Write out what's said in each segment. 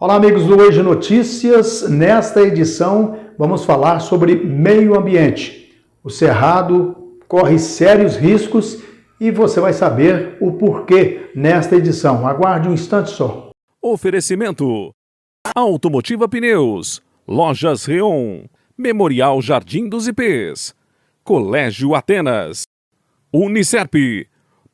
Olá, amigos do Hoje Notícias. Nesta edição, vamos falar sobre meio ambiente. O Cerrado corre sérios riscos e você vai saber o porquê nesta edição. Aguarde um instante só. Oferecimento: Automotiva Pneus, Lojas Reon, Memorial Jardim dos IPs, Colégio Atenas, Unicerp,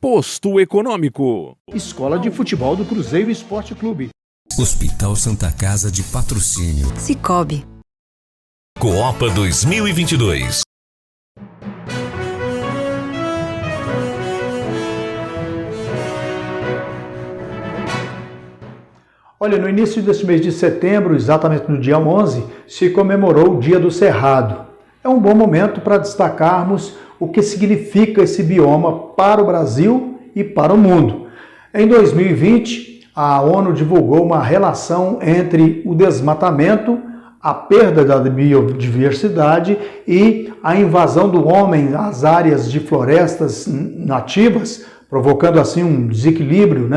Posto Econômico, Escola de Futebol do Cruzeiro Esporte Clube, Hospital Santa Casa de Patrocínio, Cicobi, Copa 2022. Olha, no início deste mês de setembro, exatamente no dia 11, se comemorou o Dia do Cerrado. É um bom momento para destacarmos o que significa esse bioma para o Brasil e para o mundo. Em 2020, a ONU divulgou uma relação entre o desmatamento, a perda da biodiversidade e a invasão do homem às áreas de florestas nativas, provocando assim um desequilíbrio,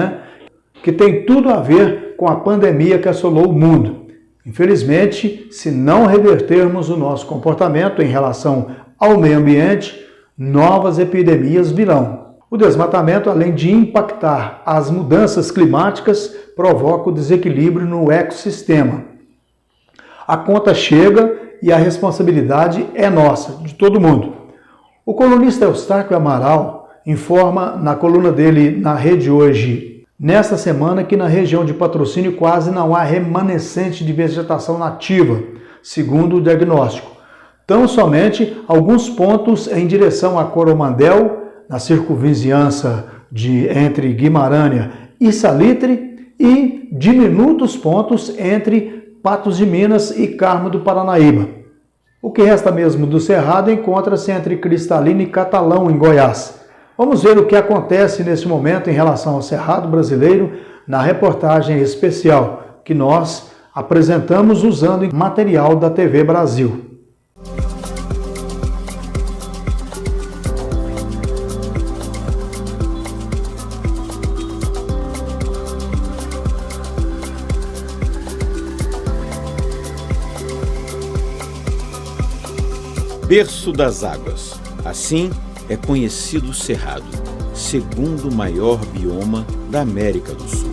que tem tudo a ver com a pandemia que assolou o mundo. Infelizmente, se não revertermos o nosso comportamento em relação ao meio ambiente, novas epidemias virão. O desmatamento, além de impactar as mudanças climáticas, provoca o desequilíbrio no ecossistema. A conta chega e a responsabilidade é nossa, de todo mundo. O colunista Eustáquio Amaral informa na coluna dele na Rede Hoje, nesta semana, que na região de Patrocínio quase não há remanescente de vegetação nativa, segundo o diagnóstico. Tão somente alguns pontos em direção a Coromandel, na circunvizinhança entre Guimarães e Salitre, e diminutos pontos entre Patos de Minas e Carmo do Paranaíba. O que resta mesmo do Cerrado encontra-se entre Cristalina e Catalão, em Goiás. Vamos ver o que acontece nesse momento em relação ao Cerrado brasileiro na reportagem especial que nós apresentamos usando material da TV Brasil. Berço das águas. Assim é conhecido o Cerrado, segundo maior bioma da América do Sul.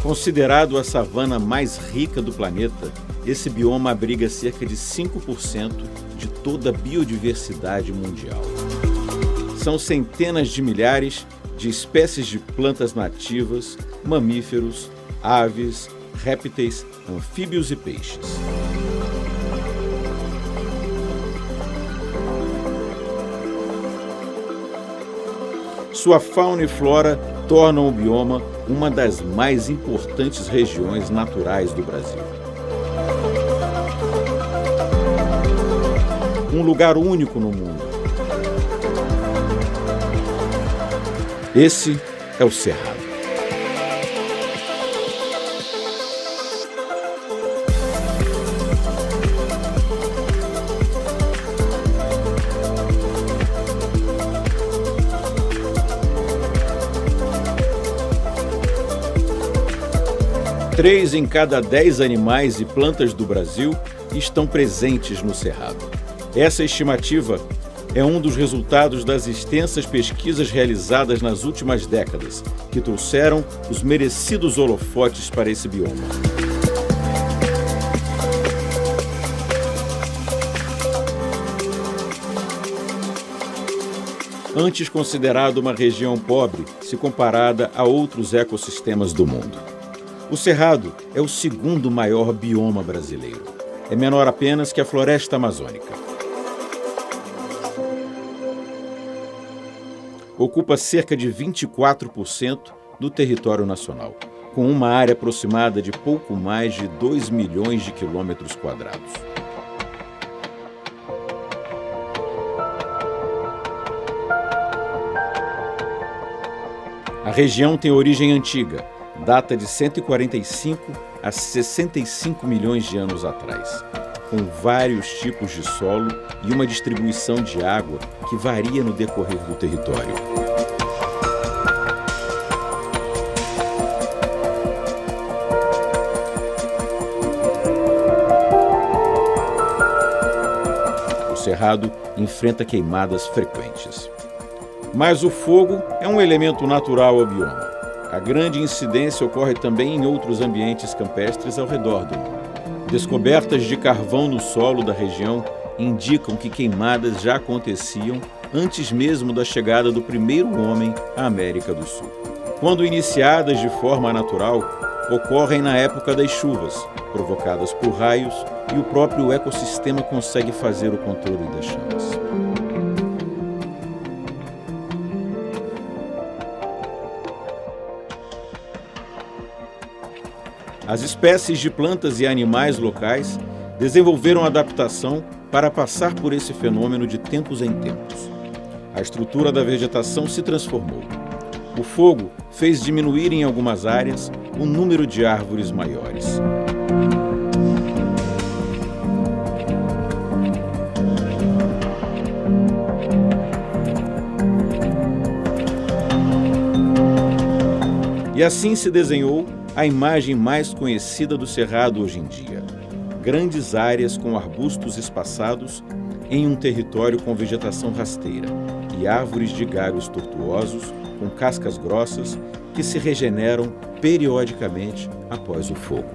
Considerado a savana mais rica do planeta, esse bioma abriga cerca de 5% de toda a biodiversidade mundial. São centenas de milhares de espécies de plantas nativas, mamíferos, aves, répteis, anfíbios e peixes. Sua fauna e flora tornam o bioma uma das mais importantes regiões naturais do Brasil. Um lugar único no mundo. Esse é o Cerrado. Três em cada 10 animais e plantas do Brasil estão presentes no Cerrado. Essa estimativa é um dos resultados das extensas pesquisas realizadas nas últimas décadas, que trouxeram os merecidos holofotes para esse bioma. Antes considerado uma região pobre se comparada a outros ecossistemas do mundo. O Cerrado é o segundo maior bioma brasileiro. É menor apenas que a floresta amazônica. Ocupa cerca de 24% do território nacional, com uma área aproximada de pouco mais de 2 milhões de quilômetros quadrados. A região tem origem antiga, data de 145 a 65 milhões de anos atrás. com vários tipos de solo e uma distribuição de água que varia no decorrer do território. O Cerrado enfrenta queimadas frequentes. Mas o fogo é um elemento natural ao bioma. A grande incidência ocorre também em outros ambientes campestres ao redor do mundo. Descobertas de carvão no solo da região indicam que queimadas já aconteciam antes mesmo da chegada do primeiro homem à América do Sul. Quando iniciadas de forma natural, ocorrem na época das chuvas, provocadas por raios, e o próprio ecossistema consegue fazer o controle das chamas. As espécies de plantas e animais locais desenvolveram adaptação para passar por esse fenômeno de tempos em tempos. A estrutura da vegetação se transformou. O fogo fez diminuir em algumas áreas o número de árvores maiores. E assim se desenhou a imagem mais conhecida do Cerrado hoje em dia. Grandes áreas com arbustos espaçados em um território com vegetação rasteira e árvores de galhos tortuosos com cascas grossas que se regeneram periodicamente após o fogo.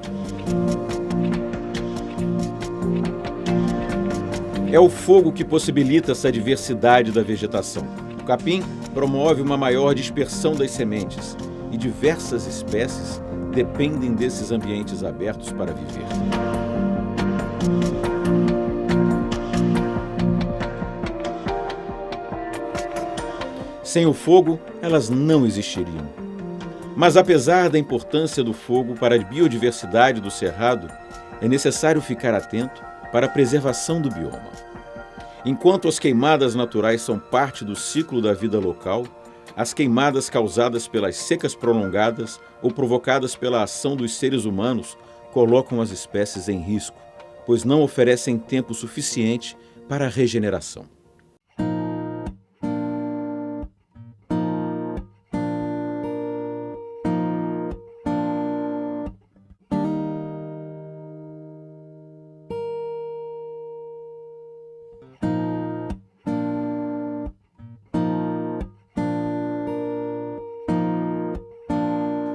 É o fogo que possibilita essa diversidade da vegetação. O capim promove uma maior dispersão das sementes e diversas espécies dependem desses ambientes abertos para viver. Sem o fogo, elas não existiriam. Mas apesar da importância do fogo para a biodiversidade do Cerrado, é necessário ficar atento para a preservação do bioma. Enquanto as queimadas naturais são parte do ciclo da vida local, as queimadas causadas pelas secas prolongadas ou provocadas pela ação dos seres humanos colocam as espécies em risco, pois não oferecem tempo suficiente para a regeneração.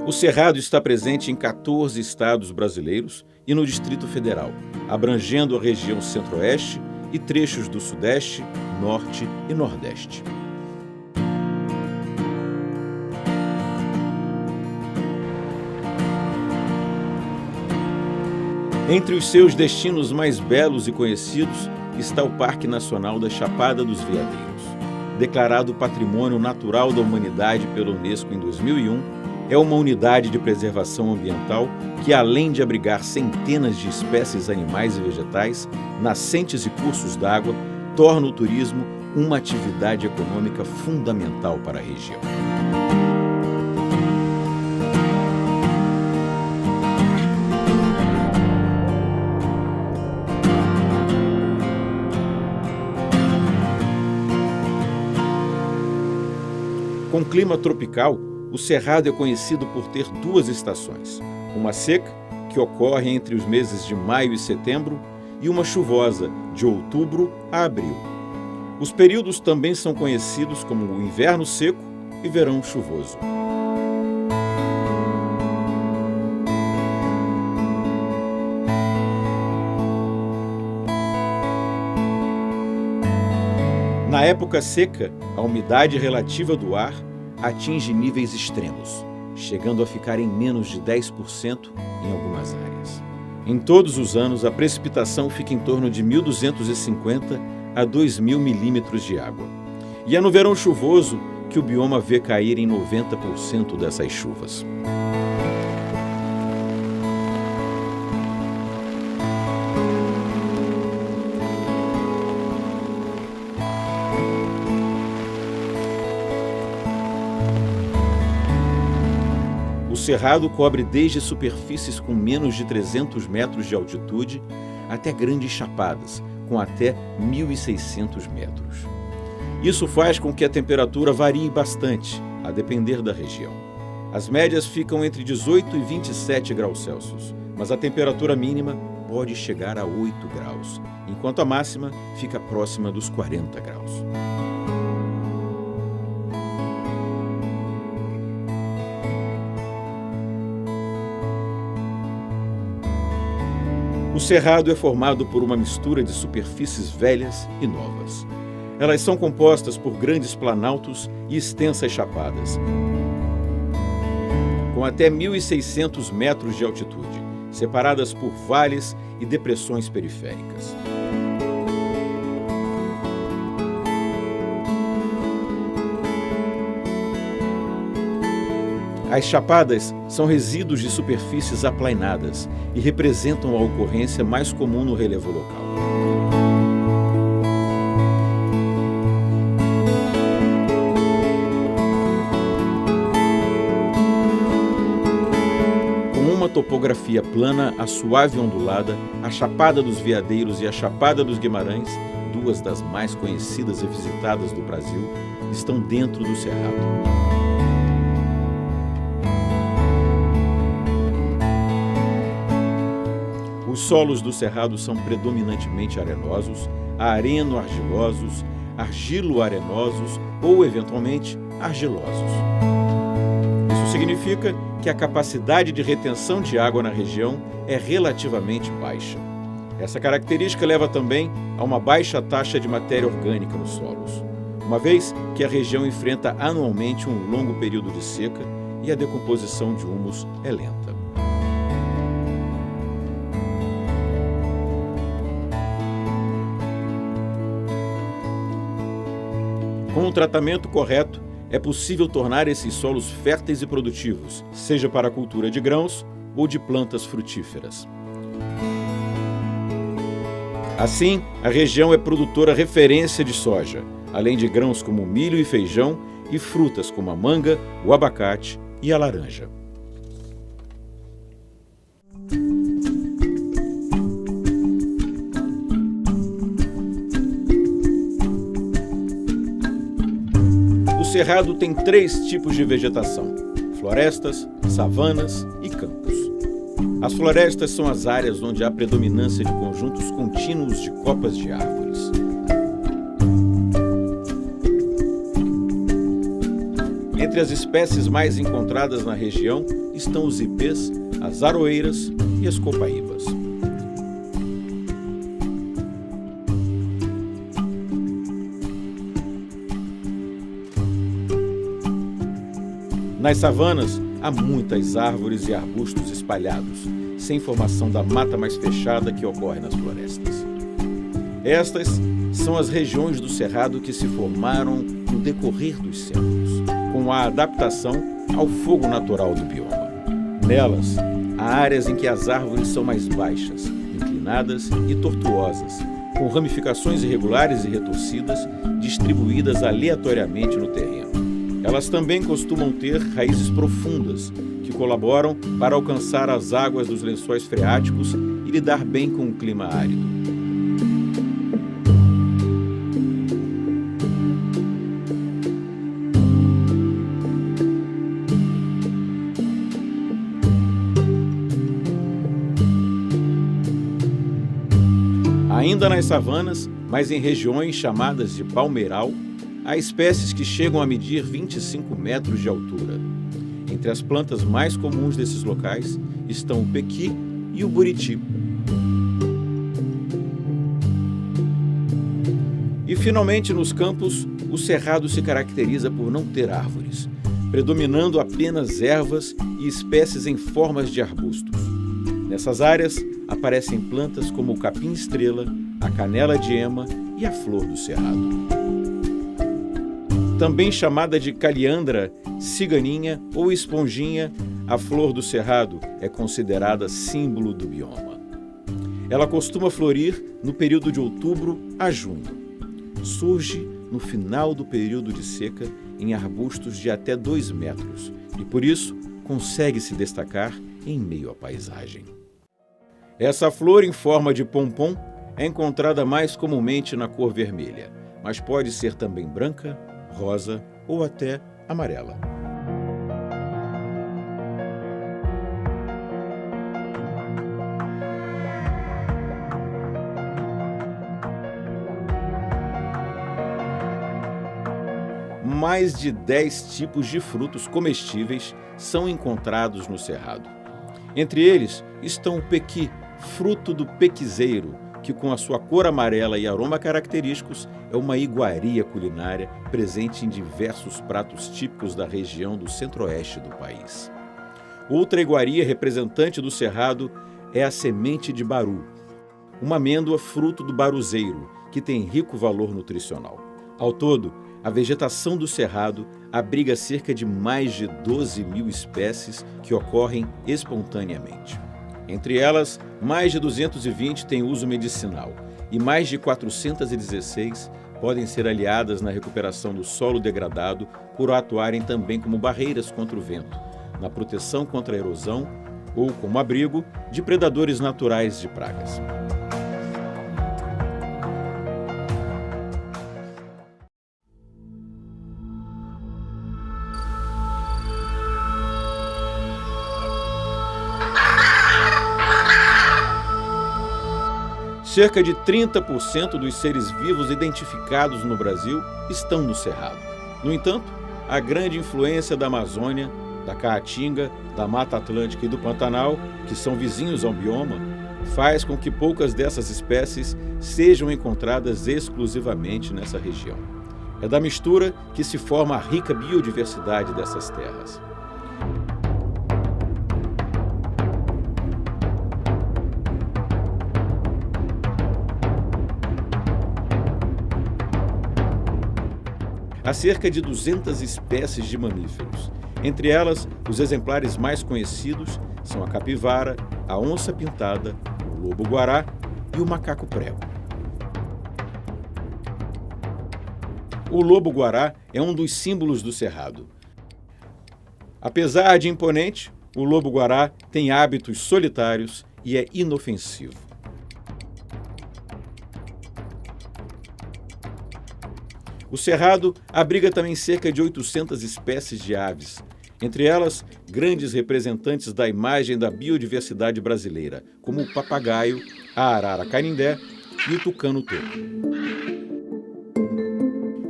O Cerrado está presente em 14 estados brasileiros e no Distrito Federal, abrangendo a região Centro-Oeste e trechos do Sudeste, Norte e Nordeste. Entre os seus destinos mais belos e conhecidos está o Parque Nacional da Chapada dos Veadeiros. Declarado Patrimônio Natural da Humanidade pela Unesco em 2001, é uma unidade de preservação ambiental que, além de abrigar centenas de espécies animais e vegetais, nascentes e cursos d'água, torna o turismo uma atividade econômica fundamental para a região. Com clima tropical, o Cerrado é conhecido por ter duas estações, uma seca, que ocorre entre os meses de maio e setembro, e uma chuvosa, de outubro a abril. Os períodos também são conhecidos como o inverno seco e verão chuvoso. Na época seca, a umidade relativa do ar atinge níveis extremos, chegando a ficar em menos de 10% em algumas áreas. Em todos os anos, a precipitação fica em torno de 1.250 a 2.000 milímetros de água. E é no verão chuvoso que o bioma vê cair em 90% dessas chuvas. O Cerrado cobre desde superfícies com menos de 300 metros de altitude até grandes chapadas, com até 1.600 metros. Isso faz com que a temperatura varie bastante, a depender da região. As médias ficam entre 18 e 27 graus Celsius, mas a temperatura mínima pode chegar a 8 graus, enquanto a máxima fica próxima dos 40 graus. O cerrado é formado por uma mistura de superfícies velhas e novas. Elas são compostas por grandes planaltos e extensas chapadas, com até 1.600 metros de altitude, separadas por vales e depressões periféricas. As chapadas são resíduos de superfícies aplainadas e representam a ocorrência mais comum no relevo local. Com uma topografia plana a suave ondulada, a Chapada dos Veadeiros e a Chapada dos Guimarães, duas das mais conhecidas e visitadas do Brasil, estão dentro do cerrado. Os solos do cerrado são predominantemente arenosos, areno-argilosos, argilo-arenosos ou, eventualmente, argilosos. Isso significa que a capacidade de retenção de água na região é relativamente baixa. Essa característica leva também a uma baixa taxa de matéria orgânica nos solos, uma vez que a região enfrenta anualmente um longo período de seca e a decomposição de humus é lenta. Com o tratamento correto, é possível tornar esses solos férteis e produtivos, seja para a cultura de grãos ou de plantas frutíferas. Assim, a região é produtora referência de soja, além de grãos como milho e feijão e frutas como a manga, o abacate e a laranja. O cerrado tem 3 tipos de vegetação: florestas, savanas e campos. As florestas são as áreas onde há predominância de conjuntos contínuos de copas de árvores. Entre as espécies mais encontradas na região estão os ipês, as aroeiras e as copaíbas. Nas savanas, há muitas árvores e arbustos espalhados, sem formação da mata mais fechada que ocorre nas florestas. Estas são as regiões do cerrado que se formaram no decorrer dos séculos, com a adaptação ao fogo natural do bioma. Nelas, há áreas em que as árvores são mais baixas, inclinadas e tortuosas, com ramificações irregulares e retorcidas distribuídas aleatoriamente no terreno. Elas também costumam ter raízes profundas, que colaboram para alcançar as águas dos lençóis freáticos e lidar bem com o clima árido. Ainda nas savanas, mas em regiões chamadas de palmeiral, há espécies que chegam a medir 25 metros de altura. Entre as plantas mais comuns desses locais estão o pequi e o buriti. E, finalmente, nos campos, o cerrado se caracteriza por não ter árvores, predominando apenas ervas e espécies em formas de arbustos. Nessas áreas, aparecem plantas como o capim-estrela, a canela de ema e a flor do cerrado. Também chamada de caliandra, ciganinha ou esponjinha, a flor do cerrado é considerada símbolo do bioma. Ela costuma florir no período de outubro a junho. Surge no final do período de seca em arbustos de até 2 metros e, por isso, consegue se destacar em meio à paisagem. Essa flor em forma de pompom é encontrada mais comumente na cor vermelha, mas pode ser também branca, rosa ou até amarela. Mais de 10 tipos de frutos comestíveis são encontrados no Cerrado. Entre eles estão o pequi, fruto do pequizeiro, que com a sua cor amarela e aroma característicos é uma iguaria culinária presente em diversos pratos típicos da região do centro-oeste do país. Outra iguaria representante do Cerrado é a semente de baru, uma amêndoa fruto do baruzeiro, que tem rico valor nutricional. Ao todo, a vegetação do Cerrado abriga cerca de mais de 12.000 espécies que ocorrem espontaneamente. Entre elas, mais de 220 têm uso medicinal e mais de 416 podem ser aliadas na recuperação do solo degradado por atuarem também como barreiras contra o vento, na proteção contra a erosão ou como abrigo de predadores naturais de pragas. Cerca de 30% dos seres vivos identificados no Brasil estão no Cerrado. No entanto, a grande influência da Amazônia, da Caatinga, da Mata Atlântica e do Pantanal, que são vizinhos ao bioma, faz com que poucas dessas espécies sejam encontradas exclusivamente nessa região. É da mistura que se forma a rica biodiversidade dessas terras. Há cerca de 200 espécies de mamíferos. Entre elas, os exemplares mais conhecidos são a capivara, a onça-pintada, o lobo-guará e o macaco-prego. O lobo-guará é um dos símbolos do Cerrado. Apesar de imponente, o lobo-guará tem hábitos solitários e é inofensivo. O Cerrado abriga também cerca de 800 espécies de aves, entre elas grandes representantes da imagem da biodiversidade brasileira, como o papagaio, a arara canindé e o tucano-toco.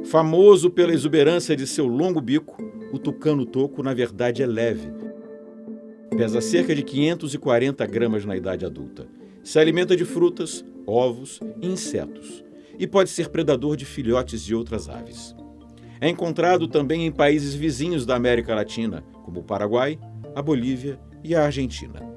Famoso pela exuberância de seu longo bico, o tucano-toco na verdade é leve. Pesa cerca de 540 gramas na idade adulta. Se alimenta de frutas, ovos e insetos. E pode ser predador de filhotes de outras aves. É encontrado também em países vizinhos da América Latina, como o Paraguai, a Bolívia e a Argentina.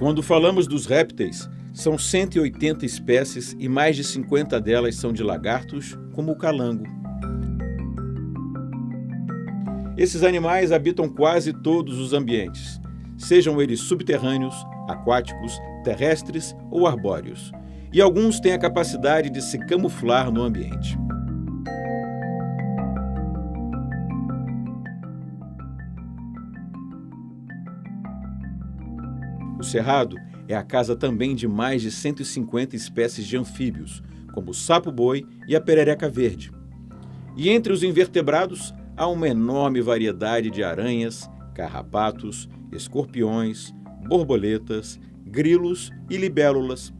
Quando falamos dos répteis, são 180 espécies e mais de 50 delas são de lagartos, como o calango. Esses animais habitam quase todos os ambientes, sejam eles subterrâneos, aquáticos, terrestres ou arbóreos, e alguns têm a capacidade de se camuflar no ambiente. O Cerrado é a casa também de mais de 150 espécies de anfíbios, como o sapo-boi e a perereca verde. E entre os invertebrados, há uma enorme variedade de aranhas, carrapatos, escorpiões, borboletas, grilos e libélulas.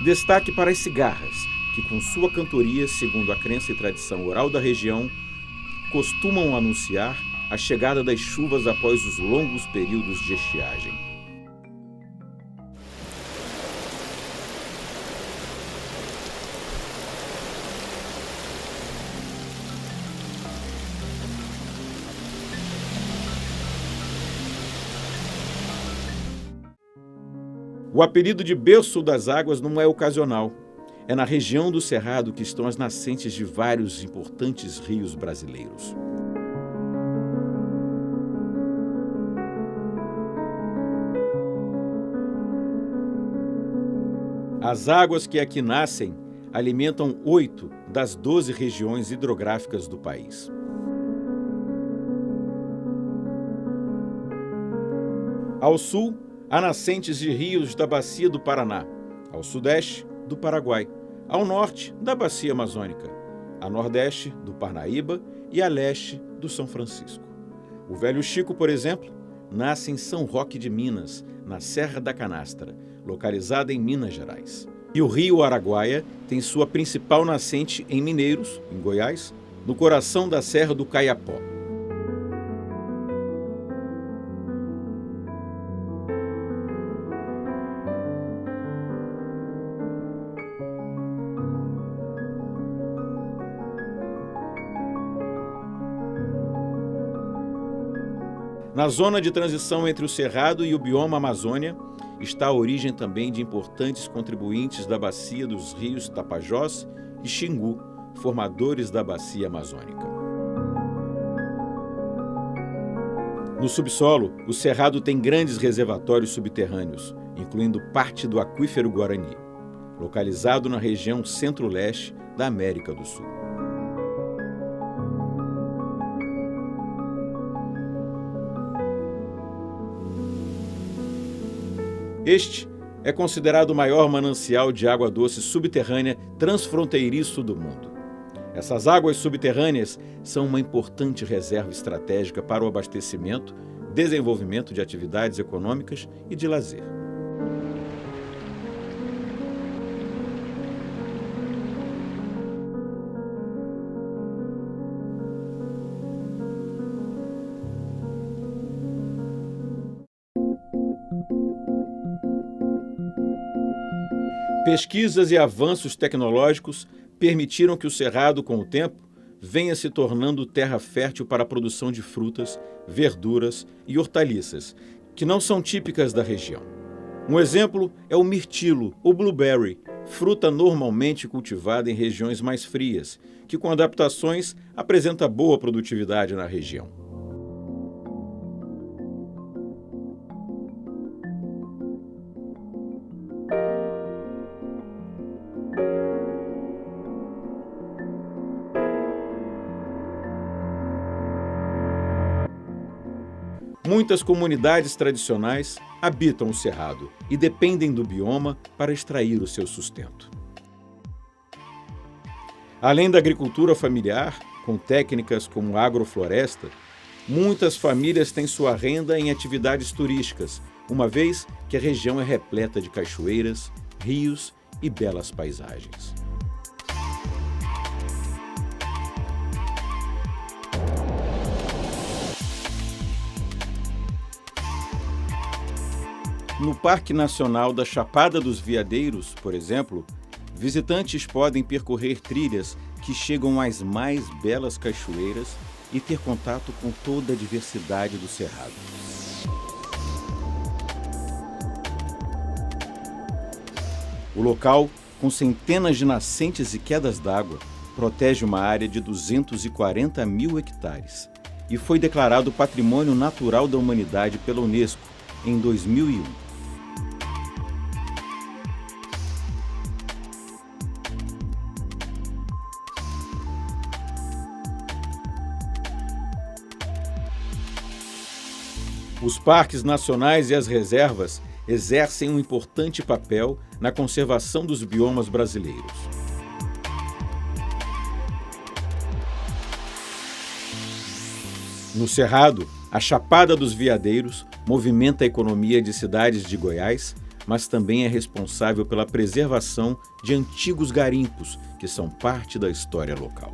Destaque para as cigarras, que com sua cantoria, segundo a crença e tradição oral da região, costumam anunciar a chegada das chuvas após os longos períodos de estiagem. O apelido de berço das águas não é ocasional. É na região do Cerrado que estão as nascentes de vários importantes rios brasileiros. As águas que aqui nascem alimentam 8 das 12 regiões hidrográficas do país. Ao sul, há nascentes de rios da Bacia do Paraná, ao sudeste, do Paraguai, ao norte, da Bacia Amazônica, a nordeste, do Parnaíba e a leste, do São Francisco. O Velho Chico, por exemplo, nasce em São Roque de Minas, na Serra da Canastra, localizada em Minas Gerais. E o rio Araguaia tem sua principal nascente em Mineiros, em Goiás, no coração da Serra do Caiapó. Na zona de transição entre o Cerrado e o bioma Amazônia, está a origem também de importantes contribuintes da bacia dos rios Tapajós e Xingu, formadores da bacia amazônica. No subsolo, o Cerrado tem grandes reservatórios subterrâneos, incluindo parte do aquífero Guarani, localizado na região centro-leste da América do Sul. Este é considerado o maior manancial de água doce subterrânea transfronteiriço do mundo. Essas águas subterrâneas são uma importante reserva estratégica para o abastecimento, desenvolvimento de atividades econômicas e de lazer. Pesquisas e avanços tecnológicos permitiram que o Cerrado, com o tempo, venha se tornando terra fértil para a produção de frutas, verduras e hortaliças, que não são típicas da região. Um exemplo é o mirtilo, ou blueberry, fruta normalmente cultivada em regiões mais frias, que com adaptações apresenta boa produtividade na região. Muitas comunidades tradicionais habitam o Cerrado e dependem do bioma para extrair o seu sustento. Além da agricultura familiar, com técnicas como agrofloresta, muitas famílias têm sua renda em atividades turísticas, uma vez que a região é repleta de cachoeiras, rios e belas paisagens. No Parque Nacional da Chapada dos Veadeiros, por exemplo, visitantes podem percorrer trilhas que chegam às mais belas cachoeiras e ter contato com toda a diversidade do Cerrado. O local, com centenas de nascentes e quedas d'água, protege uma área de 240 mil hectares e foi declarado Patrimônio Natural da Humanidade pela Unesco em 2001. Os parques nacionais e as reservas exercem um importante papel na conservação dos biomas brasileiros. No Cerrado, a Chapada dos Veadeiros movimenta a economia de cidades de Goiás, mas também é responsável pela preservação de antigos garimpos, que são parte da história local.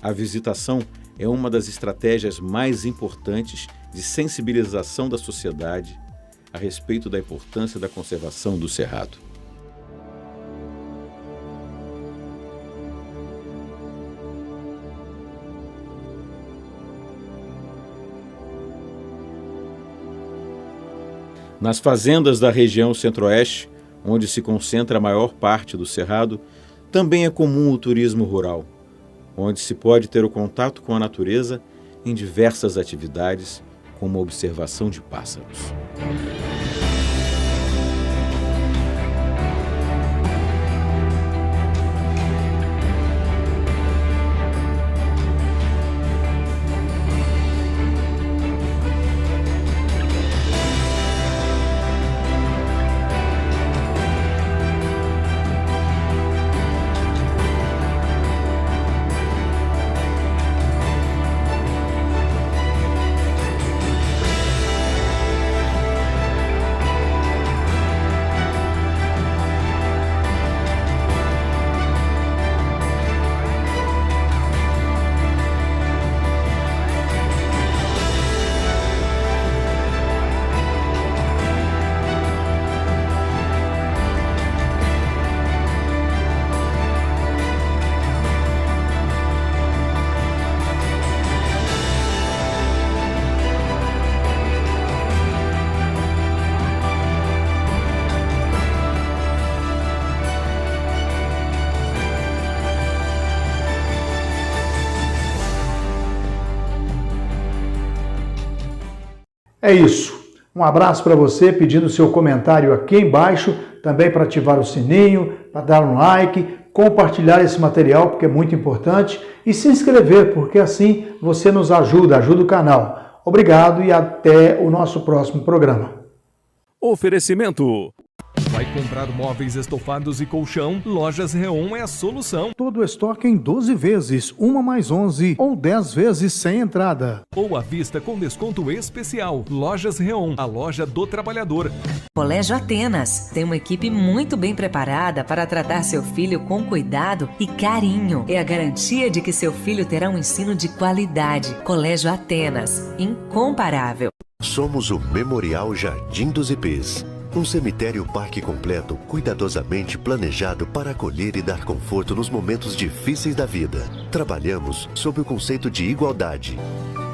A visitação é uma das estratégias mais importantes de sensibilização da sociedade a respeito da importância da conservação do Cerrado. Nas fazendas da região centro-oeste, onde se concentra a maior parte do Cerrado, também é comum o turismo rural. onde se pode ter o contato com a natureza em diversas atividades, como a observação de pássaros. É isso. Um abraço para você, pedindo seu comentário aqui embaixo, também para ativar o sininho, para dar um like, compartilhar esse material, porque é muito importante, e se inscrever, porque assim você nos ajuda o canal. Obrigado e até o nosso próximo programa. Oferecimento. Vai comprar móveis estofados e colchão? Lojas Reon é a solução. Todo estoque em 12 vezes, 1 mais 11 ou 10 vezes sem entrada. Ou à vista com desconto especial. Lojas Reon, a loja do trabalhador. Colégio Atenas tem uma equipe muito bem preparada para tratar seu filho com cuidado e carinho. É a garantia de que seu filho terá um ensino de qualidade. Colégio Atenas, incomparável. Somos o Memorial Jardim dos Ipês. Um cemitério-parque completo, cuidadosamente planejado para acolher e dar conforto nos momentos difíceis da vida. Trabalhamos sob o conceito de igualdade.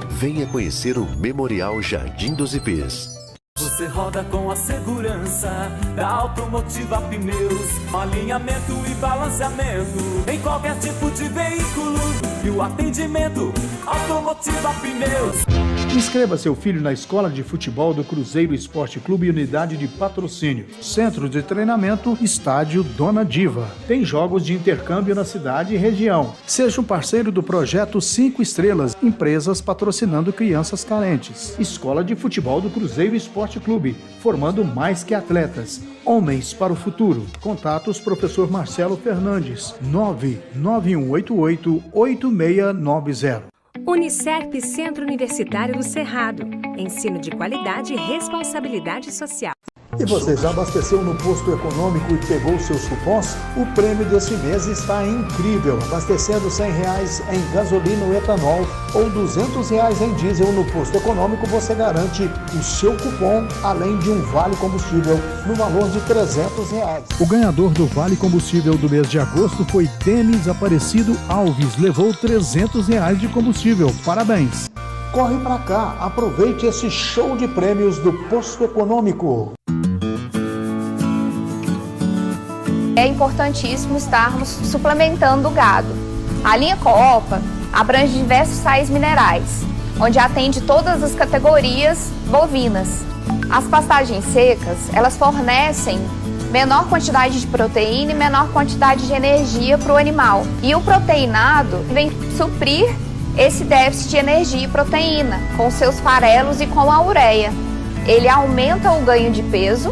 Venha conhecer o Memorial Jardim dos Ipês. Você roda com a segurança da Automotiva Pneus, alinhamento e balanceamento em qualquer tipo de veículo e o atendimento Automotiva Pneus. Inscreva seu filho na Escola de Futebol do Cruzeiro Esporte Clube e Unidade de Patrocínio. Centro de Treinamento, Estádio Dona Diva. Tem jogos de intercâmbio na cidade e região. Seja um parceiro do projeto 5 Estrelas, empresas patrocinando crianças carentes. Escola de Futebol do Cruzeiro Esporte Clube, formando mais que atletas. Homens para o futuro. Contatos professor Marcelo Fernandes, 99188-8690. Unicerp Centro Universitário do Cerrado. Ensino de qualidade e responsabilidade social. E você já abasteceu no posto econômico e pegou seus cupons? O prêmio deste mês está incrível. Abastecendo R$100 em gasolina ou etanol ou R$200 em diesel no posto econômico, você garante o seu cupom, além de um vale combustível no valor de R$300. O ganhador do vale combustível do mês de agosto foi Denis Aparecido Alves. Levou R$300 de combustível. Parabéns! Corre pra cá, aproveite esse show de prêmios do posto econômico. É importantíssimo estarmos suplementando o gado. A linha Coopa abrange diversos sais minerais, onde atende todas as categorias bovinas. As pastagens secas, elas fornecem menor quantidade de proteína e menor quantidade de energia para o animal. E o proteinado vem suprir esse déficit de energia e proteína com seus farelos e com a ureia. Ele aumenta o ganho de peso,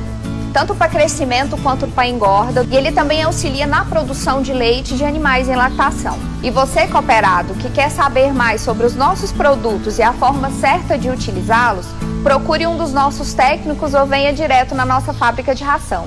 tanto para crescimento quanto para engorda, e ele também auxilia na produção de leite de animais em lactação. E você, cooperado, que quer saber mais sobre os nossos produtos e a forma certa de utilizá-los, procure um dos nossos técnicos ou venha direto na nossa fábrica de ração.